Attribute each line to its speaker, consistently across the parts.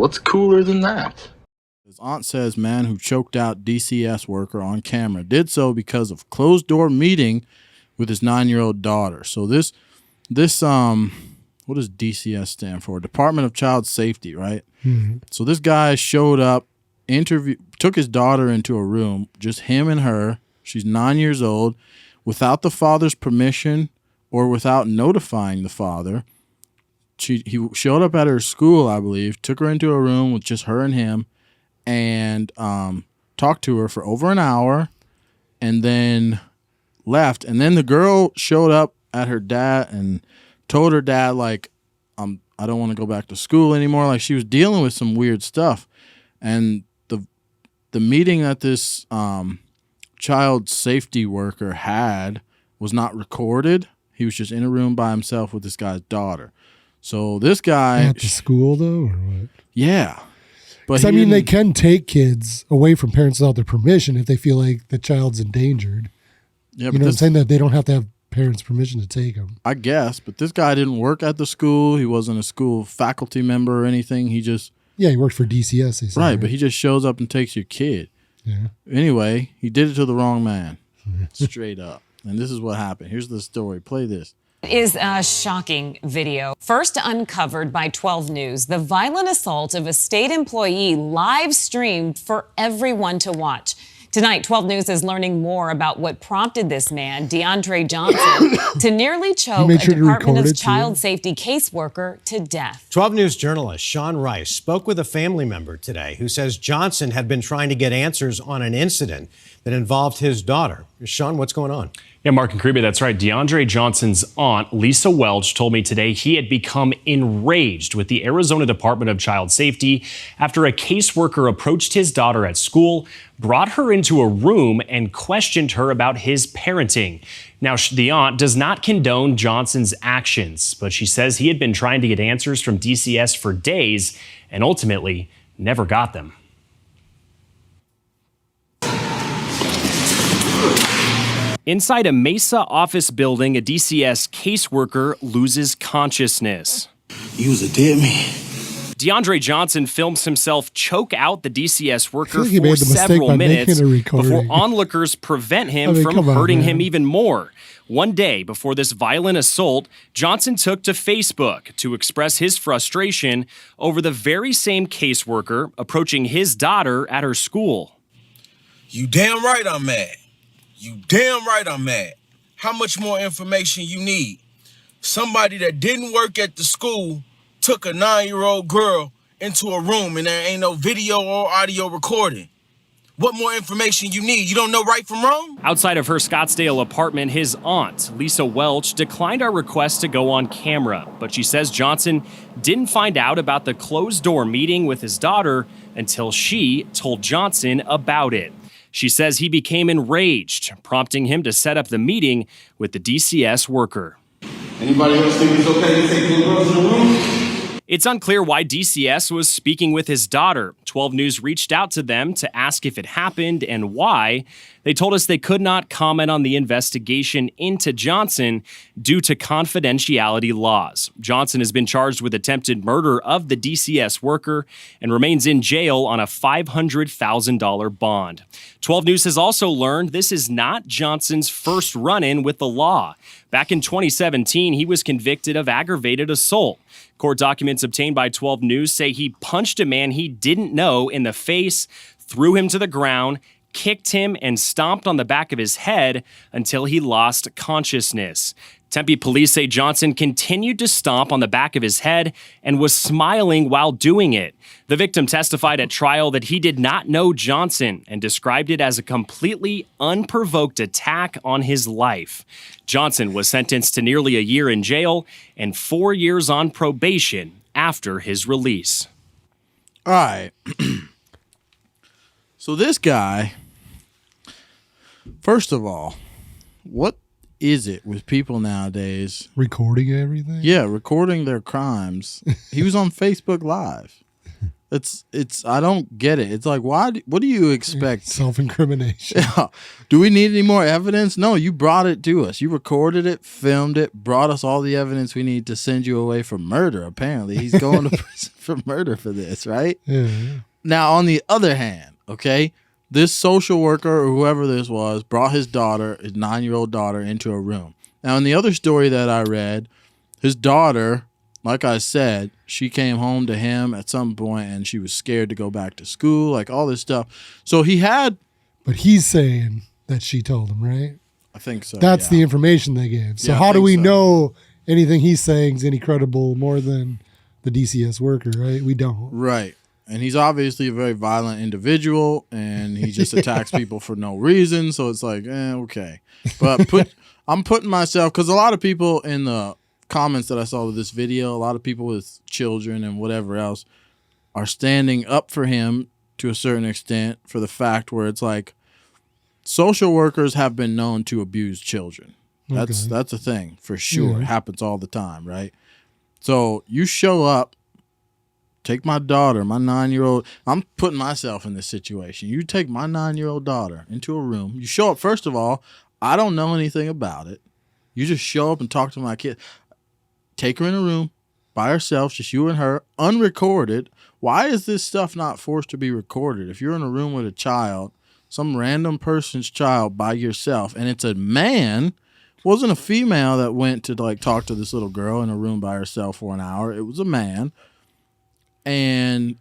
Speaker 1: What's cooler than that?
Speaker 2: His aunt says man who choked out DCS worker on camera did so because of closed-door meeting with his 9-year-old daughter. So this what does DCS stand for? Department of Child Safety, right?
Speaker 3: Mm-hmm.
Speaker 2: So this guy showed up, took his daughter into a room, just him and her. She's 9 years old, without the father's permission or without notifying the father. He showed up at her school, I believe, took her into a room with just her and him, and talked to her for over an hour, and then left. And then the girl showed up at her dad and told her dad, like, I don't want to go back to school anymore. Like, she was dealing with some weird stuff. And the meeting that this child safety worker had was not recorded. He was just in a room by himself with this guy's daughter. So this guy
Speaker 3: at the school, though, or what?
Speaker 2: Yeah. But
Speaker 3: I mean, they can take kids away from parents without their permission if they feel like the child's endangered.
Speaker 2: Yeah,
Speaker 3: you know what I'm saying? That they don't have to have parents' permission to take them.
Speaker 2: I guess, but this guy didn't work at the school. He wasn't a school faculty member or anything. He just...
Speaker 3: Yeah, he worked for DCS. They said,
Speaker 2: right, but he just shows up and takes your kid.
Speaker 3: Yeah.
Speaker 2: Anyway, he did it to the wrong man. Straight up. And this is what happened. Here's the story. Play this.
Speaker 4: Is a shocking video. First uncovered by 12 News, the violent assault of a state employee live streamed for everyone to watch. Tonight, 12 News is learning more about what prompted this man, DeAndre Johnson, to nearly choke a Department of Child Safety caseworker to death.
Speaker 5: 12 News journalist Sean Rice spoke with a family member today who says Johnson had been trying to get answers on an incident that involved his daughter. Sean, what's going on?
Speaker 6: Yeah, Mark and Karima, that's right. DeAndre Johnson's aunt, Lisa Welch, told me today he had become enraged with the Arizona Department of Child Safety after a caseworker approached his daughter at school, brought her into a room, and questioned her about his parenting. Now, the aunt does not condone Johnson's actions, but she says he had been trying to get answers from DCS for days and ultimately never got them. Inside a Mesa office building, a DCS caseworker loses consciousness.
Speaker 7: He was a dead man.
Speaker 6: DeAndre Johnson films himself choke out the DCS worker for several minutes before onlookers prevent him from hurting him even more. One day before this violent assault, Johnson took to Facebook to express his frustration over the very same caseworker approaching his daughter at her school.
Speaker 7: You damn right I'm mad. You damn right I'm mad. How much more information you need? Somebody that didn't work at the school took a 9-year-old girl into a room and there ain't no video or audio recording. What more information you need? You don't know right from wrong?
Speaker 6: Outside of her Scottsdale apartment, his aunt, Lisa Welch, declined our request to go on camera, but she says Johnson didn't find out about the closed-door meeting with his daughter until she told Johnson about it. She says he became enraged, prompting him to set up the meeting with the DCS worker.
Speaker 7: Anybody else think it's okay to take little girls in the room?
Speaker 6: It's unclear why DCS was speaking with his daughter. 12 News reached out to them to ask if it happened and why. They told us they could not comment on the investigation into Johnson due to confidentiality laws. Johnson has been charged with attempted murder of the DCS worker and remains in jail on a $500,000 bond. 12 News has also learned this is not Johnson's first run-in with the law. Back in 2017, he was convicted of aggravated assault. Court documents obtained by 12 News say he punched a man he didn't know in the face, threw him to the ground, kicked him, and stomped on the back of his head until he lost consciousness. Tempe police say Johnson continued to stomp on the back of his head and was smiling while doing it. The victim testified at trial that he did not know Johnson and described it as a completely unprovoked attack on his life. Johnson was sentenced to nearly a year in jail and 4 years on probation after his release.
Speaker 2: All right. So this guy, first of all, what is it with people nowadays
Speaker 3: recording everything?
Speaker 2: Yeah, recording their crimes. He was on Facebook Live. It's I don't get it. It's like, what do you expect?
Speaker 3: Self-incrimination.
Speaker 2: Do we need any more evidence? No, you brought it to us. You recorded it, filmed it, brought us all the evidence we need to send you away for murder. Apparently, he's going to prison for murder for this, right?
Speaker 3: Yeah.
Speaker 2: Now, on the other hand, okay, this social worker or whoever this was brought his 9-year-old daughter, into a room. Now, in the other story that I read, his daughter, like I said, she came home to him at some point and she was scared to go back to school, like all this stuff. So he had...
Speaker 3: But he's saying that she told him, right?
Speaker 2: I think so.
Speaker 3: That's the information they gave. So
Speaker 2: Yeah,
Speaker 3: how do we know anything he's saying is any credible more than the DCS worker, right? We don't.
Speaker 2: Right. And he's obviously a very violent individual, and he just attacks people for no reason. So it's like, okay. But I'm putting myself, because a lot of people in the comments that I saw with this video, a lot of people with children and whatever else are standing up for him to a certain extent, for the fact where it's like, social workers have been known to abuse children. That's a thing for sure.
Speaker 3: Yeah.
Speaker 2: It happens all the time, right? So you show up, take my daughter, my 9-year-old. I'm putting myself in this situation. You take my 9-year-old daughter into a room. You show up. First of all, I don't know anything about it. You just show up and talk to my kid. Take her in a room by herself, just you and her, unrecorded. Why is this stuff not forced to be recorded? If you're in a room with a child, some random person's child by yourself, and it's a man, wasn't a female that went to like talk to this little girl in a room by herself for an hour. It was a man. And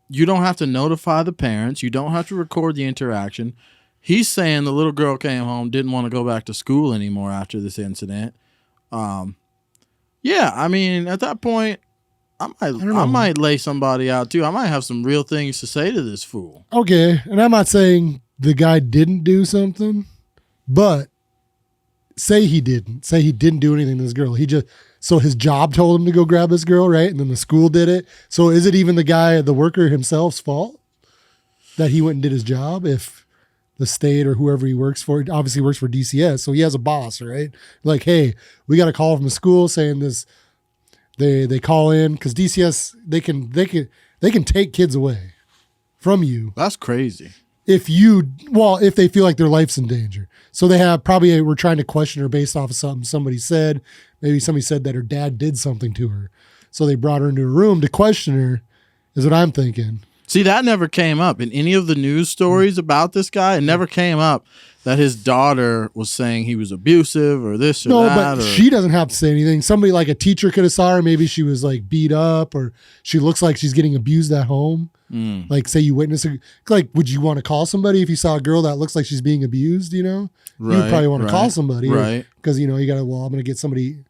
Speaker 2: you don't have to notify the parents. You don't have to record the interaction. He's saying the little girl came home, didn't want to go back to school anymore after this incident. Yeah, I mean, at that point, I might lay somebody out too. I might have some real things to say to this fool.
Speaker 3: Okay, and I'm not saying the guy didn't do something, but say he didn't. Say he didn't do anything to this girl. So his job told him to go grab this girl, right? And then the school did it. So is it even the worker himself's fault that he went and did his job? If the state or whoever he works for, obviously works for DCS, so he has a boss, right? Like, hey, we got a call from the school saying this. They call in because DCS they can take kids away from you.
Speaker 2: That's crazy.
Speaker 3: If they feel like their life's in danger. So we're trying to question her based off of something somebody said. Maybe somebody said that her dad did something to her. So they brought her into a room to question her, is what I'm thinking.
Speaker 2: See, that never came up in any of the news stories about this guy. It never came up that his daughter was saying he was abusive or this or that.
Speaker 3: No, but she doesn't have to say anything. Somebody like a teacher could have saw her. Maybe she was like beat up or she looks like she's getting abused at home. Like say you witness her. Like, would you want to call somebody if you saw a girl that looks like she's being abused, you know?
Speaker 2: Right,
Speaker 3: you would probably want to call somebody.
Speaker 2: Right.
Speaker 3: Because, you got to, I'm going to get somebody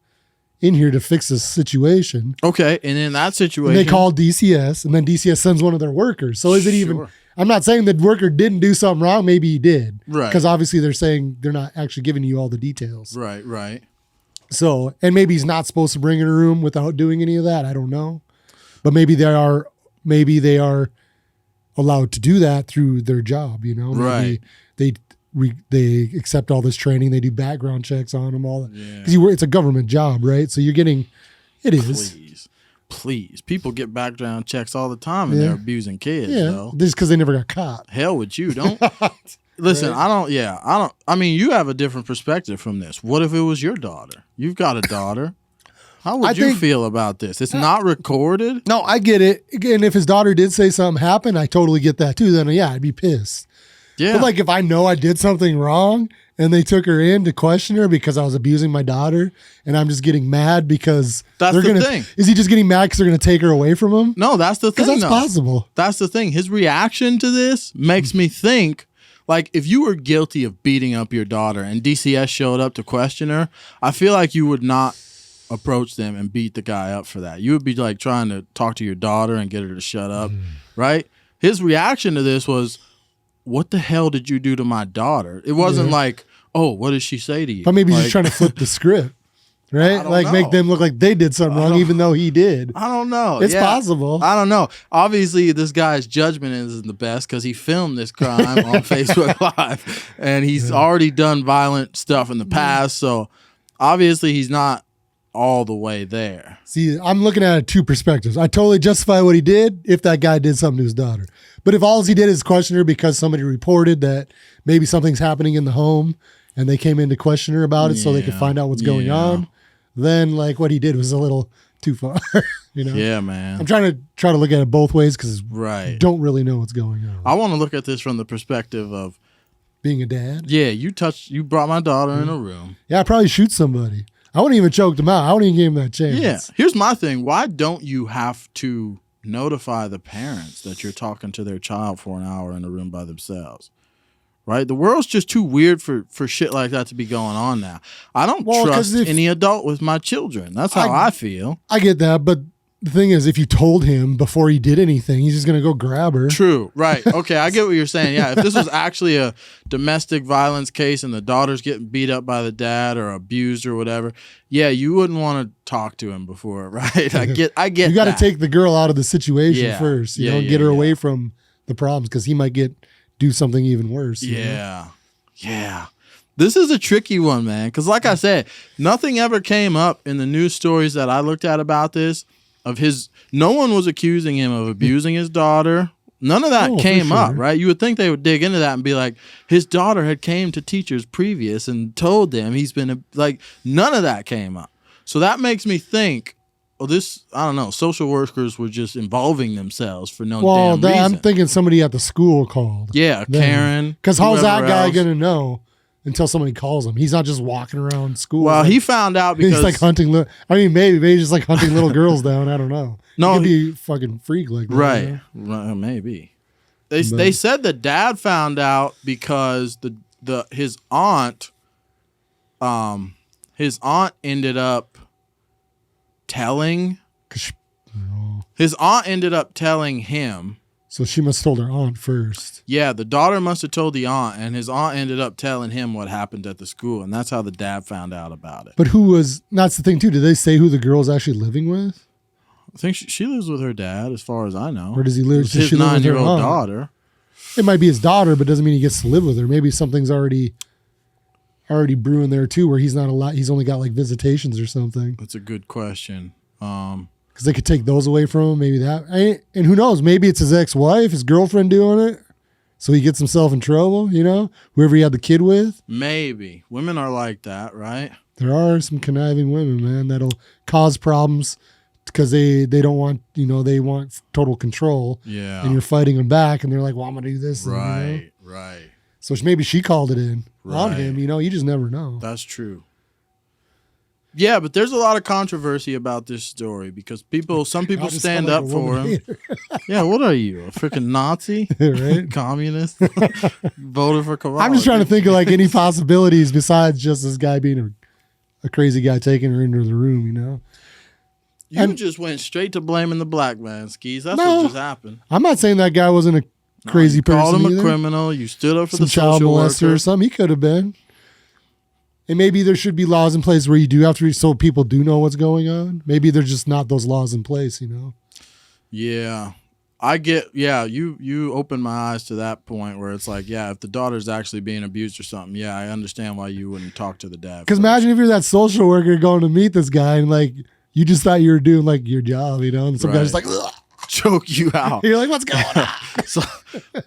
Speaker 3: in here to fix this situation.
Speaker 2: Okay, and in that situation...
Speaker 3: And they call DCS, and then DCS sends one of their workers. So is it even... I'm not saying the worker didn't do something wrong. Maybe he did.
Speaker 2: Right.
Speaker 3: Because obviously they're saying they're not actually giving you all the details.
Speaker 2: Right.
Speaker 3: So, and maybe he's not supposed to bring in a room without doing any of that. I don't know. But maybe they are allowed to do that through their job, Maybe they accept all this training. They do background checks on them, all that. Because it's a government job, right? So you're getting, it is.
Speaker 2: Please. People get background checks all the time and they're abusing kids, though.
Speaker 3: Just because they never got caught.
Speaker 2: Hell with you. Don't. Listen, right? I mean, you have a different perspective from this. What if it was your daughter? You've got a daughter. How would you feel about this? It's not recorded?
Speaker 3: No, I get it. And if his daughter did say something happened, I totally get that too. Then, I'd be pissed. Yeah. But like if I know I did something wrong and they took her in to question her because I was abusing my daughter and I'm just getting mad because
Speaker 2: that's the thing.
Speaker 3: Is he just getting mad because they're going to take her away from him?
Speaker 2: No, that's the thing.
Speaker 3: Because that's possible.
Speaker 2: That's the thing. His reaction to this makes me think, like, if you were guilty of beating up your daughter and DCS showed up to question her, I feel like you would not approach them and beat the guy up for that. You would be like trying to talk to your daughter and get her to shut up, right? His reaction to this was, what the hell did you do to my daughter? It wasn't like, oh, what did she say to you?
Speaker 3: But maybe he's just trying to flip the script, right? Like make them look like they did something wrong, even though he did.
Speaker 2: I don't know.
Speaker 3: It's possible.
Speaker 2: I don't know. Obviously, this guy's judgment isn't the best because he filmed this crime on Facebook Live, and he's already done violent stuff in the past. So obviously, he's not all the way there.
Speaker 3: See, I'm looking at it two perspectives. I totally justify what he did if that guy did something to his daughter. But if all he did is question her because somebody reported that maybe something's happening in the home and they came in to question her about it so they could find out what's going on, then like what he did was a little too far. You know?
Speaker 2: Yeah, man.
Speaker 3: I'm trying to look at it both ways because
Speaker 2: right.
Speaker 3: don't really know what's going on.
Speaker 2: I want to look at this from the perspective of
Speaker 3: being a dad.
Speaker 2: Yeah, you brought my daughter in a room.
Speaker 3: Yeah, I'd probably shoot somebody. I wouldn't even choke them out. I wouldn't even give them that chance.
Speaker 2: Yeah. Here's my thing. Why don't you have to notify the parents that you're talking to their child for an hour in a room by themselves? Right? The world's just too weird for shit like that to be going on now. I don't trust any adult with my children. That's how I feel.
Speaker 3: I get that, but the thing is, if you told him before he did anything, he's just going to go grab her.
Speaker 2: True. Right. Okay. I get what you're saying. Yeah. If this was actually a domestic violence case and the daughter's getting beat up by the dad or abused or whatever, yeah, you wouldn't want to talk to him before, right? I get
Speaker 3: You got to take the girl out of the situation first. You know, get her away from the problems because he might do something even worse.
Speaker 2: Yeah. Yeah. This is a tricky one, man. Because like I said, nothing ever came up in the news stories that I looked at about this. No one was accusing him of abusing his daughter. None of that came up, right? You would think they would dig into that and be like, his daughter had came to teachers previous and told them he's been none of that came up. So that makes me think, I don't know, social workers were just involving themselves for no damn reason.
Speaker 3: I'm thinking somebody at the school called.
Speaker 2: Yeah, Karen.
Speaker 3: Because how's that guy going to know? Until somebody calls him. He's not just walking around school.
Speaker 2: Well, he found out because...
Speaker 3: He's like hunting... maybe he's just like hunting little girls down. I don't know.
Speaker 2: No,
Speaker 3: he could be a fucking freak like that.
Speaker 2: Right.
Speaker 3: You know?
Speaker 2: Maybe. They said the dad found out because his aunt ended up telling... His aunt ended up telling him...
Speaker 3: So she must have told her aunt first.
Speaker 2: Yeah, the daughter must have told the aunt, and his aunt ended up telling him what happened at the school, and that's how the dad found out about it.
Speaker 3: But that's the thing too, did they say who the girl's actually living with?
Speaker 2: I think she lives with her dad, as far as I know.
Speaker 3: Or does he live with
Speaker 2: his 9-year-old daughter?
Speaker 3: It might be his daughter, but doesn't mean he gets to live with her. Maybe something's already brewing there too, where he's only got like visitations or something.
Speaker 2: That's a good question.
Speaker 3: Because they could take those away from him, maybe that. And who knows? Maybe it's his ex-wife, his girlfriend doing it, so he gets himself in trouble, you know? Whoever he had the kid with.
Speaker 2: Maybe. Women are like that, right?
Speaker 3: There are some conniving women, man, that'll cause problems because they don't want, they want total control.
Speaker 2: Yeah.
Speaker 3: And you're fighting them back, and they're like, well, I'm going to do this.
Speaker 2: Right, right.
Speaker 3: So maybe she called it in on him, you just never know.
Speaker 2: That's true. Yeah, but there's a lot of controversy about this story because some people stand up for him. Yeah, what are you, a freaking Nazi?
Speaker 3: Right?
Speaker 2: Communist? Voted for Kamala.
Speaker 3: I'm just trying to think of like any possibilities besides just this guy being a crazy guy taking her into the room,
Speaker 2: You just went straight to blaming the black man, Skis. That's what just happened.
Speaker 3: I'm not saying that guy wasn't a crazy person. You called him
Speaker 2: a criminal. You stood up for
Speaker 3: the
Speaker 2: social
Speaker 3: molester or something. He could have been. And maybe there should be laws in place where you do have to so people do know what's going on. Maybe there's just not those laws in place,
Speaker 2: Yeah. You opened my eyes to that point where it's like, yeah, if the daughter's actually being abused or something, yeah, I understand why you wouldn't talk to the dad.
Speaker 3: Because imagine if you're that social worker going to meet this guy and like you just thought you were doing like your job, and some guy's like, ugh.
Speaker 2: Choke you out.
Speaker 3: You're like, what's going on?
Speaker 2: So,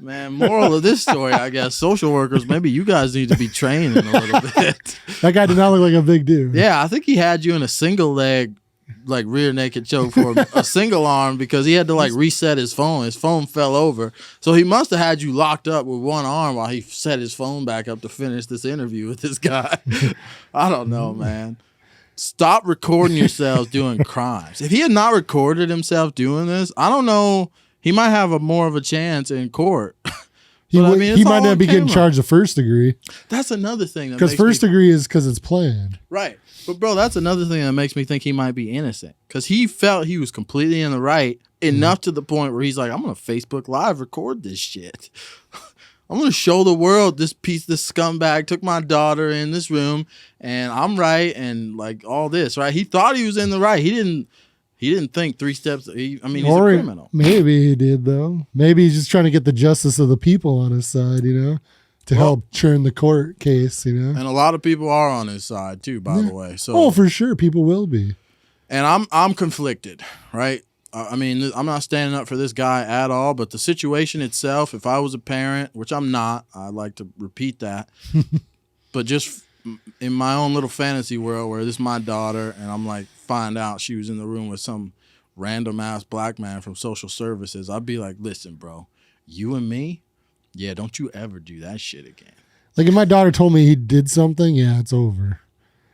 Speaker 2: man, moral of this story, I guess, social workers, maybe you guys need to be trained in a little bit.
Speaker 3: That guy did not look like a big dude.
Speaker 2: Yeah, I think he had you in a single leg, like rear naked choke for a single arm because he had to like reset his phone. His phone fell over. So he must have had you locked up with one arm while he set his phone back up to finish this interview with this guy. I don't know, man. Stop recording yourselves doing crimes. If he had not recorded himself doing this, I don't know. He might have more of a chance in court.
Speaker 3: He might not be getting charged of first degree.
Speaker 2: That's another thing.
Speaker 3: Because first degree is because it's planned.
Speaker 2: Right. But, bro, that's another thing that makes me think he might be innocent. Because he felt he was completely in the right enough to the point where he's like, I'm going to Facebook Live record this shit. I'm going to show the world this scumbag took my daughter in this room and I'm right and like all this, right? He thought he was in the right. He didn't think 3 steps. He's a criminal.
Speaker 3: Maybe he did, though. Maybe he's just trying to get the justice of the people on his side, to help churn the court case, you know.
Speaker 2: And a lot of people are on his side too, by the way. So,
Speaker 3: oh, for sure, people will be.
Speaker 2: And I'm conflicted, right? I mean, I'm not standing up for this guy at all, but the situation itself, if I was a parent, which I'm not, I'd like to repeat that, but just in my own little fantasy world where this is my daughter and I'm like, find out she was in the room with some random ass black man from social services, I'd be like, listen, bro, you and me, yeah, don't you ever do that shit again.
Speaker 3: Like if my daughter told me he did something, yeah, it's over.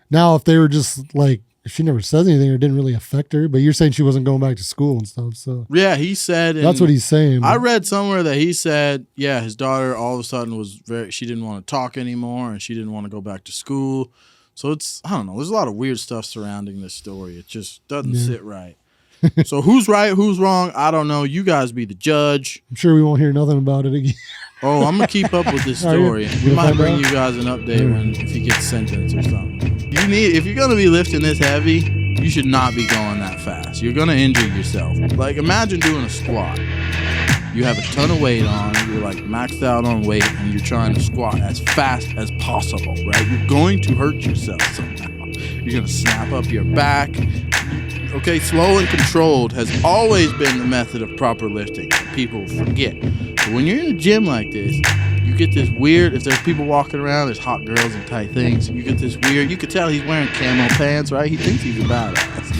Speaker 3: Now, if they were just like, if she never says anything or didn't really affect her, but you're saying she wasn't going back to school and stuff, so
Speaker 2: yeah, he said
Speaker 3: that's what he's saying.
Speaker 2: I read somewhere that he said, yeah, his daughter all of a sudden she didn't want to talk anymore and she didn't want to go back to school. So it's, I don't know, there's a lot of weird stuff surrounding this story. It just doesn't sit right. So who's right, who's wrong? I don't know. You guys be the judge.
Speaker 3: I'm sure we won't hear nothing about it again.
Speaker 2: Oh, I'm gonna keep up with this story. We might bring you guys an update if he gets sentenced or something. If you're gonna be lifting this heavy, you should not be going that fast. You're gonna injure yourself. Like imagine doing a squat. You have a ton of weight on, you're like maxed out on weight, and you're trying to squat as fast as possible, right? You're going to hurt yourself somehow. You're gonna snap up your back. Okay, slow and controlled has always been the method of proper lifting. People forget. But when you're in a gym like this, you get this weird, if there's people walking around, there's hot girls and tight things, you get this weird, you could tell he's wearing camo pants, right? He thinks he's a badass.